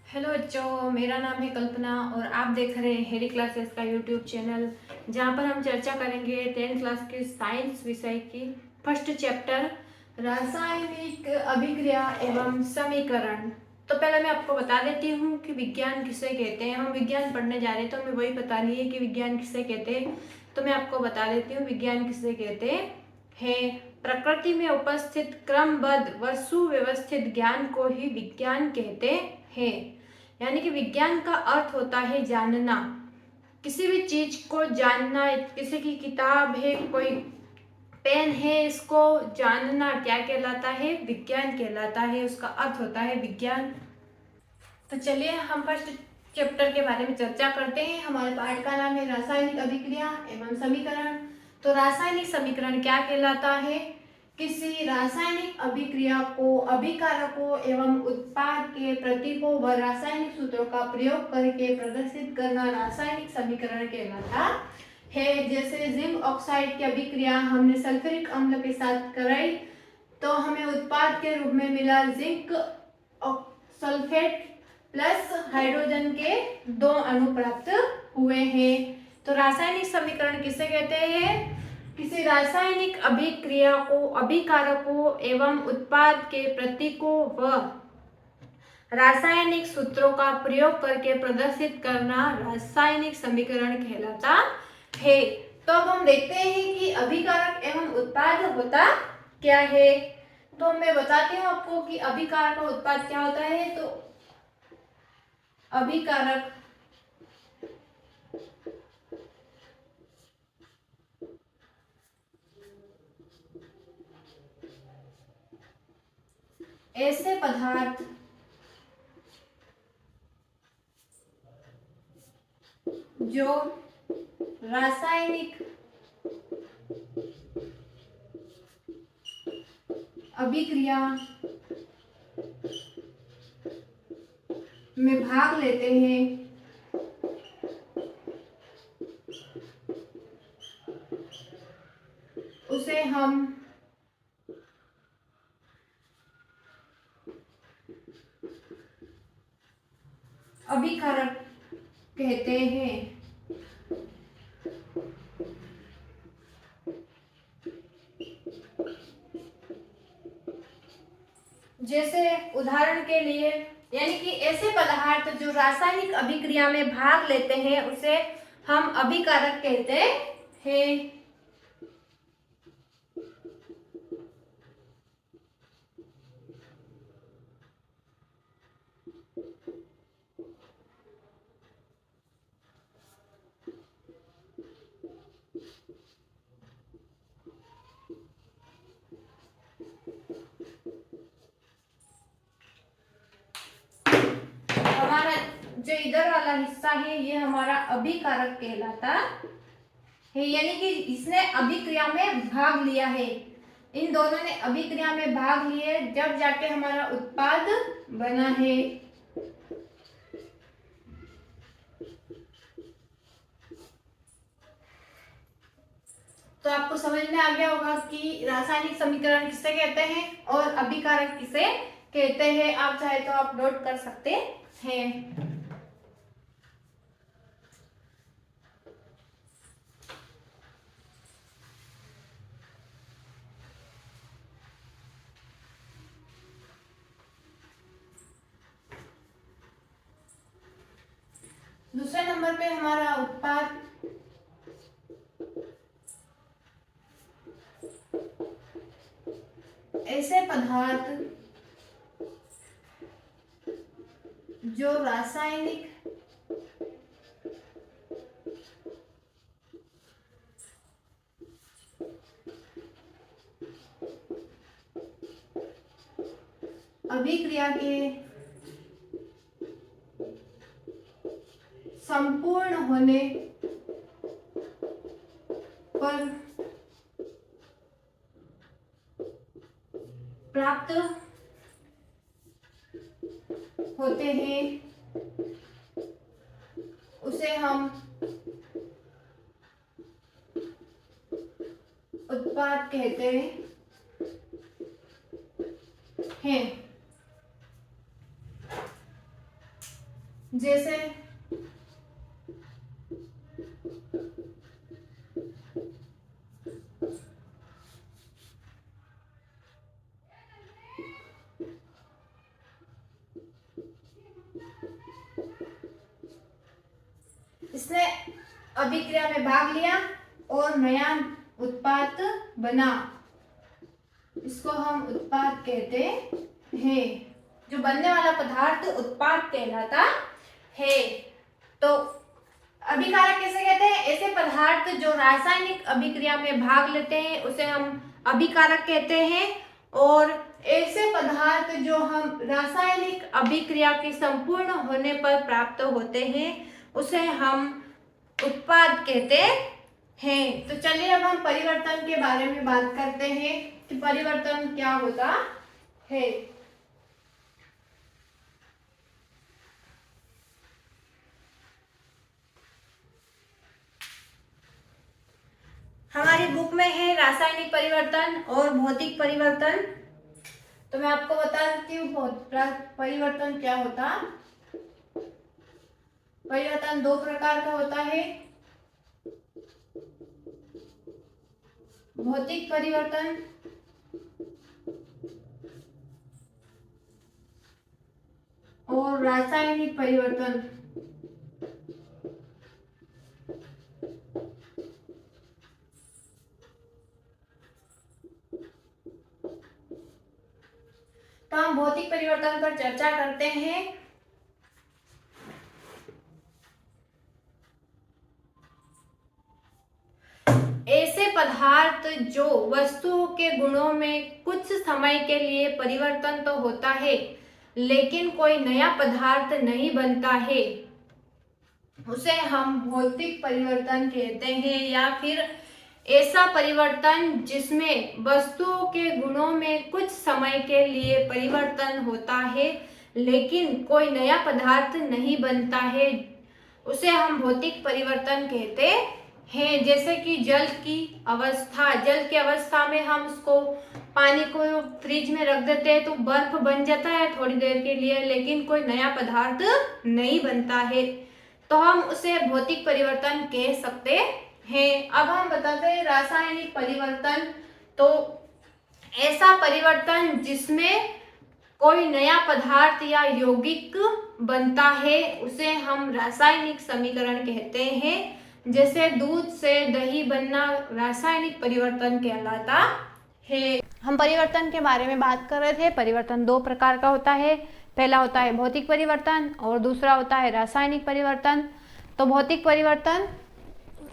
Hello बच्चों, मेरा नाम है कल्पना और आप देख रहे हैं हेरी क्लासेस का यूट्यूब चैनल, जहां पर हम चर्चा करेंगे 10th क्लास के साइंस विषय की फर्स्ट चैप्टर रासायनिक अभिक्रिया एवं समीकरण। तो पहले मैं आपको बता देती हूँ कि विज्ञान किसे कहते हैं। हम विज्ञान पढ़ने जा रहे हैं तो हमें वही पता नहीं है कि विज्ञान किसे कहते हैं। तो मैं आपको बता देती हूँ विज्ञान किसे कहते हैं। प्रकृति में उपस्थित क्रमबद्ध व सुव्यवस्थित ज्ञान को ही विज्ञान कहते हैं। यानी कि विज्ञान का अर्थ होता है जानना, किसी भी चीज को जानना। किसी की किताब है, कोई पेन है, इसको जानना क्या कहलाता है? विज्ञान कहलाता है। उसका अर्थ होता है विज्ञान। तो चलिए हम फर्स्ट चैप्टर के बारे में चर्चा करते हैं। हमारे पाठ का नाम है रासायनिक अभिक्रिया एवं समीकरण। तो रासायनिक समीकरण क्या कहलाता है? किसी रासायनिक अभिक्रिया को, अभिकारकों एवं उत्पाद के प्रतीकों व रासायनिक सूत्रों का प्रयोग करके प्रदर्शित करना रासायनिक समीकरण कहलाता है। जैसे जिंक ऑक्साइड की अभिक्रिया हमने सल्फ्यूरिक अम्ल के साथ कराई तो हमें उत्पाद के रूप में मिला जिंक सल्फेट प्लस हाइड्रोजन के 2 अणु प्राप्त हुए हैं। तो रासायनिक समीकरण किसे कहते हैं? किसी रासायनिक अभिक्रिया को, अभिकारकों एवं उत्पाद के प्रतीकों व रासायनिक सूत्रों का प्रयोग करके प्रदर्शित करना रासायनिक समीकरण कहलाता है। तो अब हम देखते हैं कि अभिकारक एवं उत्पाद होता क्या है। तो मैं बताती हूँ आपको कि अभिकारक और उत्पाद क्या होता है। तो अभिकारक ऐसे पदार्थ जो रासायनिक अभिक्रिया में भाग लेते हैं, उसे हम अभिकारक कहते हैं। जैसे उदाहरण के लिए, यानी कि ऐसे पदार्थ जो रासायनिक अभिक्रिया में भाग लेते हैं उसे हम अभिकारक कहते हैं। हमारा जो इधर वाला हिस्सा है ये हमारा अभिकारक कहलाता है। यानी कि इसने अभिक्रिया में भाग लिया है, इन दोनों ने अभिक्रिया में भाग लिए जब जाके हमारा उत्पाद बना है। तो आपको समझ में आ गया होगा कि रासायनिक समीकरण किसे कहते हैं और अभिकारक किसे कहते हैं। आप चाहे तो आप नोट कर सकते हैं। दूसरे नंबर पे हमारा उत्पाद। ऐसे पदार्थ जो रासायनिक अभिक्रिया के संपूर्ण होने पर प्राप्त होते हैं उसे हम उत्पाद कहते हैं। जैसे इसने अभिक्रिया में भाग लिया और नया उत्पाद बना, इसको हम उत्पाद कहते हैं। जो बनने वाला पदार्थ उत्पाद कहलाता है। तो अभिकारक कैसे कहते हैं? ऐसे पदार्थ जो रासायनिक अभिक्रिया में भाग लेते हैं उसे हम अभिकारक कहते हैं, और ऐसे पदार्थ जो हम रासायनिक अभिक्रिया के संपूर्ण होने पर प्राप्त होते हैं उसे हम उत्पाद कहते हैं। तो चलिए अब हम परिवर्तन के बारे में बात करते हैं कि परिवर्तन क्या होता है। हमारी बुक में है रासायनिक परिवर्तन और भौतिक परिवर्तन। तो मैं आपको बता देती हूँ परिवर्तन क्या होता। परिवर्तन दो प्रकार का होता है, भौतिक परिवर्तन और रासायनिक परिवर्तन। तो हम भौतिक परिवर्तन पर चर्चा करते हैं। ऐसे पदार्थ जो वस्तुओं के गुणों में कुछ समय के लिए परिवर्तन तो होता है लेकिन कोई नया पदार्थ नहीं बनता है, उसे हम भौतिक परिवर्तन कहते हैं। या फिर ऐसा परिवर्तन जिसमें वस्तुओं के गुणों में कुछ समय के लिए परिवर्तन होता है लेकिन कोई नया पदार्थ नहीं बनता है, उसे हम भौतिक परिवर्तन कहते हैं। जैसे कि जल की अवस्था में हम उसको पानी को फ्रिज में रख देते हैं तो बर्फ बन जाता है थोड़ी देर के लिए, लेकिन कोई नया पदार्थ नहीं बनता है, तो हम उसे भौतिक परिवर्तन कह सकते हैं। अब हम बताते हैं रासायनिक परिवर्तन। तो ऐसा परिवर्तन जिसमें कोई नया पदार्थ या यौगिक बनता है उसे हम रासायनिक समीकरण कहते हैं। जैसे दूध से दही बनना रासायनिक परिवर्तन कहलाता है। हम परिवर्तन के बारे में बात कर रहे थे। परिवर्तन दो प्रकार का होता है, पहला होता है भौतिक परिवर्तन और दूसरा होता है रासायनिक परिवर्तन। तो भौतिक परिवर्तन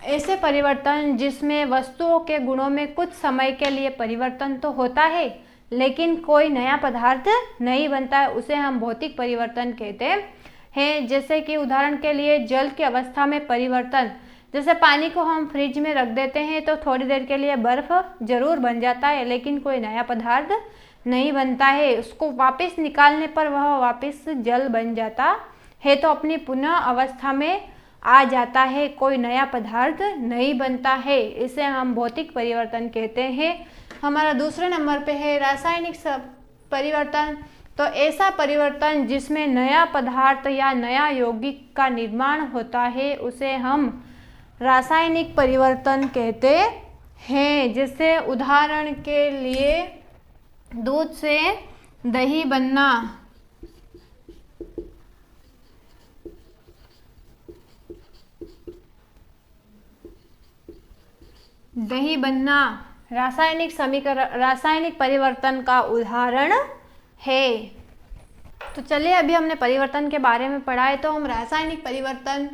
ऐसे परिवर्तन जिसमें वस्तुओं के गुणों में कुछ समय के लिए परिवर्तन तो होता है लेकिन कोई नया पदार्थ नहीं बनता है, उसे हम भौतिक परिवर्तन कहते हैं। जैसे कि उदाहरण के लिए जल की अवस्था में परिवर्तन, जैसे पानी को हम फ्रिज में रख देते हैं तो थोड़ी देर के लिए बर्फ जरूर बन जाता है लेकिन कोई नया पदार्थ नहीं बनता है, उसको वापस निकालने पर वह वापस जल बन जाता है, तो अपनी पुनः अवस्था में आ जाता है, कोई नया पदार्थ नहीं बनता है, इसे हम भौतिक परिवर्तन कहते हैं। हमारा दूसरे नंबर पे है रासायनिक परिवर्तन। तो ऐसा परिवर्तन जिसमें नया पदार्थ या नया यौगिक का निर्माण होता है उसे हम रासायनिक परिवर्तन कहते हैं। जैसे उदाहरण के लिए दूध से दही बनना, रासायनिक परिवर्तन का उदाहरण है। तो चलिए अभी हमने परिवर्तन के बारे में पढ़ा है, तो हम रासायनिक परिवर्तन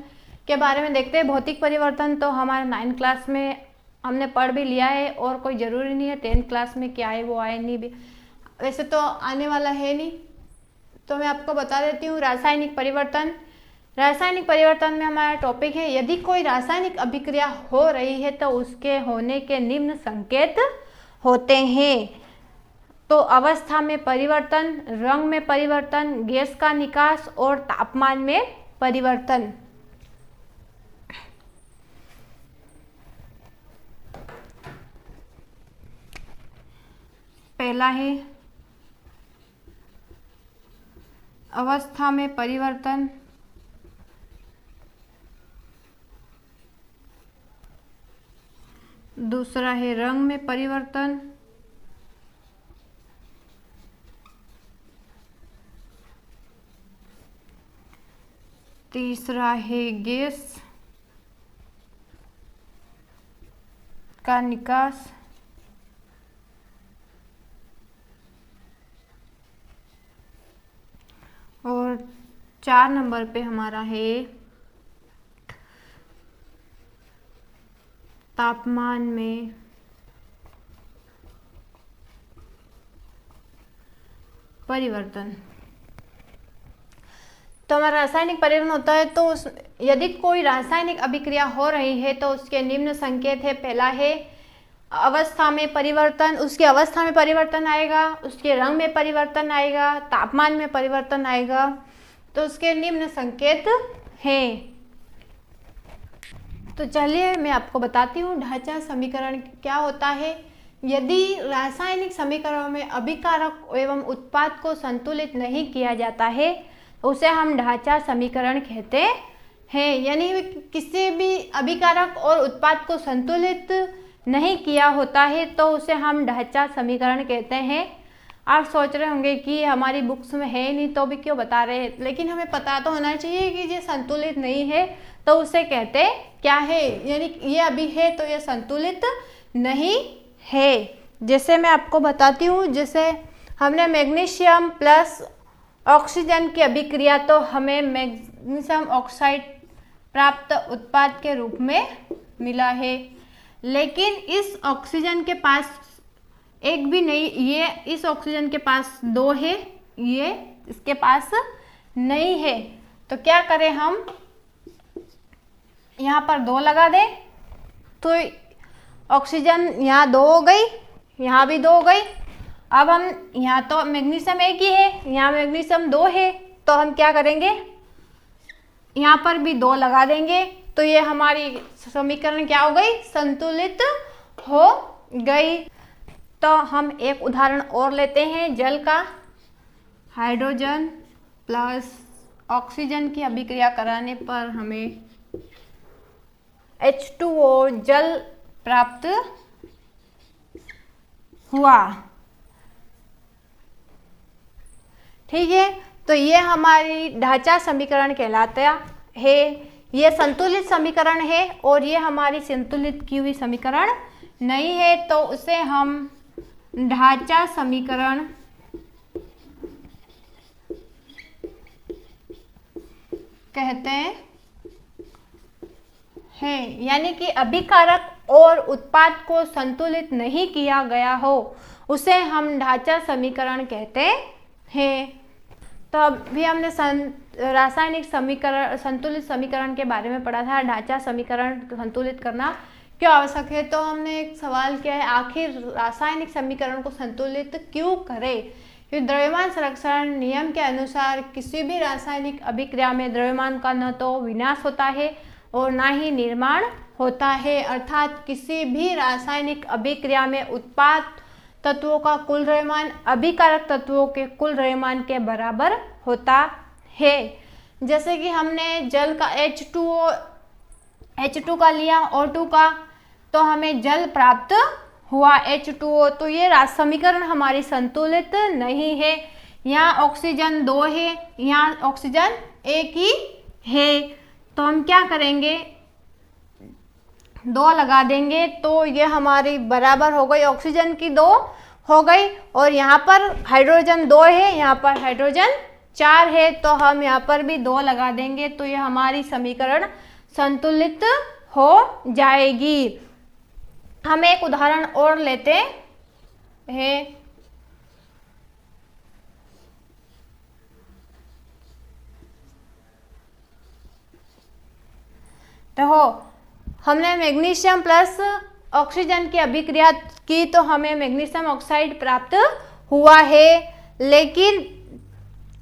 के बारे में देखते हैं। भौतिक परिवर्तन तो हमारे 9th क्लास में हमने पढ़ भी लिया है और कोई ज़रूरी नहीं है 10th क्लास में क्या है वो आए नहीं भी, वैसे तो आने वाला है नहीं, तो मैं आपको बता देती हूँ। रासायनिक परिवर्तन में हमारा टॉपिक है यदि कोई रासायनिक अभिक्रिया हो रही है तो उसके होने के निम्न संकेत होते हैं। तो अवस्था में परिवर्तन, रंग में परिवर्तन, गैस का निकास और तापमान में परिवर्तन। पहला है अवस्था में परिवर्तन, दूसरा है रंग में परिवर्तन, तीसरा है गैस का निकास, और 4 नंबर पे हमारा है तापमान में परिवर्तन। तो हमारा रासायनिक परिवर्तन होता है तो यदि कोई रासायनिक अभिक्रिया हो रही है तो उसके निम्न संकेत है। पहला है अवस्था में परिवर्तन, उसकी अवस्था में परिवर्तन आएगा, उसके रंग में परिवर्तन आएगा, तापमान में परिवर्तन आएगा, तो उसके निम्न संकेत हैं। तो चलिए मैं आपको बताती हूँ ढांचा समीकरण क्या होता है। यदि रासायनिक समीकरणों में अभिकारक एवं उत्पाद को संतुलित नहीं किया जाता है उसे हम ढांचा समीकरण कहते हैं। यानी किसी भी अभिकारक और उत्पाद को संतुलित नहीं किया होता है तो उसे हम ढांचा समीकरण कहते हैं। आप सोच रहे होंगे कि हमारी बुक्स में है नहीं तो भी क्यों बता रहे हैं, लेकिन हमें पता तो होना चाहिए कि ये संतुलित नहीं है तो उसे कहते क्या है, यानी ये अभी है तो ये संतुलित नहीं है। जैसे मैं आपको बताती हूँ, जैसे हमने मैग्नीशियम प्लस ऑक्सीजन की अभिक्रिया तो हमें मैग्नीशियम ऑक्साइड प्राप्त उत्पाद के रूप में मिला है, लेकिन इस ऑक्सीजन के पास एक भी नहीं, ये इस ऑक्सीजन के पास 2 है, ये इसके पास नहीं है। तो क्या करें, हम यहाँ पर 2 लगा दें तो ऑक्सीजन यहाँ 2 हो गई, यहाँ भी 2 हो गई। अब हम यहाँ तो मैग्नीशियम एक ही है, यहाँ मैग्नीशियम 2 है, तो हम क्या करेंगे, यहाँ पर भी 2 लगा देंगे तो ये हमारी समीकरण क्या हो गई, संतुलित हो गई। तो हम एक उदाहरण और लेते हैं जल का। हाइड्रोजन प्लस ऑक्सीजन की अभिक्रिया कराने पर हमें H2O जल प्राप्त हुआ। ठीक है, तो ये हमारी ढांचा समीकरण कहलाता है। ये संतुलित समीकरण है और ये हमारी संतुलित की हुई समीकरण नहीं है, तो उसे हम ढांचा समीकरण कहते हैं। यानी कि अभिकारक और उत्पाद को संतुलित नहीं किया गया हो उसे हम ढांचा समीकरण कहते हैं। तो अभी हमने रासायनिक समीकरण संतुलित समीकरण के बारे में पढ़ा था। ढांचा समीकरण संतुलित करना क्यों आवश्यक है, तो हमने एक सवाल किया है, आखिर रासायनिक समीकरण को संतुलित क्यों करें। क्योंकि द्रव्यमान संरक्षण नियम के अनुसार किसी भी रासायनिक अभिक्रिया में द्रव्यमान का न तो विनाश होता है और ना ही निर्माण होता है। अर्थात किसी भी रासायनिक अभिक्रिया में उत्पाद तत्वों का कुल द्रव्यमान अभिकारक तत्वों के कुल द्रव्यमान के बराबर होता है। जैसे कि हमने जल का H2 का लिया, O2 का, तो हमें जल प्राप्त हुआ H2O। तो ये समीकरण हमारी संतुलित नहीं है। यहाँ ऑक्सीजन 2 है, यहाँ ऑक्सीजन 1 ही है, तो हम क्या करेंगे, 2 लगा देंगे तो ये हमारी बराबर हो गई, ऑक्सीजन की 2 हो गई। और यहाँ पर हाइड्रोजन 2 है, यहाँ पर हाइड्रोजन 4 है, तो हम यहाँ पर भी 2 लगा देंगे तो ये हमारी समीकरण संतुलित हो जाएगी। हम एक उदाहरण और लेते हैं। देखो, हमने मैग्नीशियम प्लस ऑक्सीजन की अभिक्रिया की तो हमें मैग्नीशियम ऑक्साइड प्राप्त हुआ है, लेकिन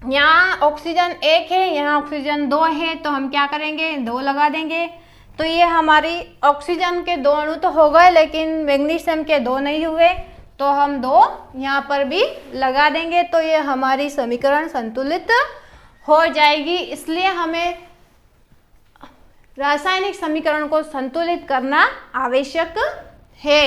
यहाँ ऑक्सीजन 1 है, यहाँ ऑक्सीजन 2 है, तो हम क्या करेंगे, 2 लगा देंगे। तो ये हमारी ऑक्सीजन के 2 अणु तो हो गए, लेकिन मैग्नीशियम के 2 नहीं हुए, तो हम 2 यहाँ पर भी लगा देंगे तो ये हमारी समीकरण संतुलित हो जाएगी। इसलिए हमें रासायनिक समीकरण को संतुलित करना आवश्यक हे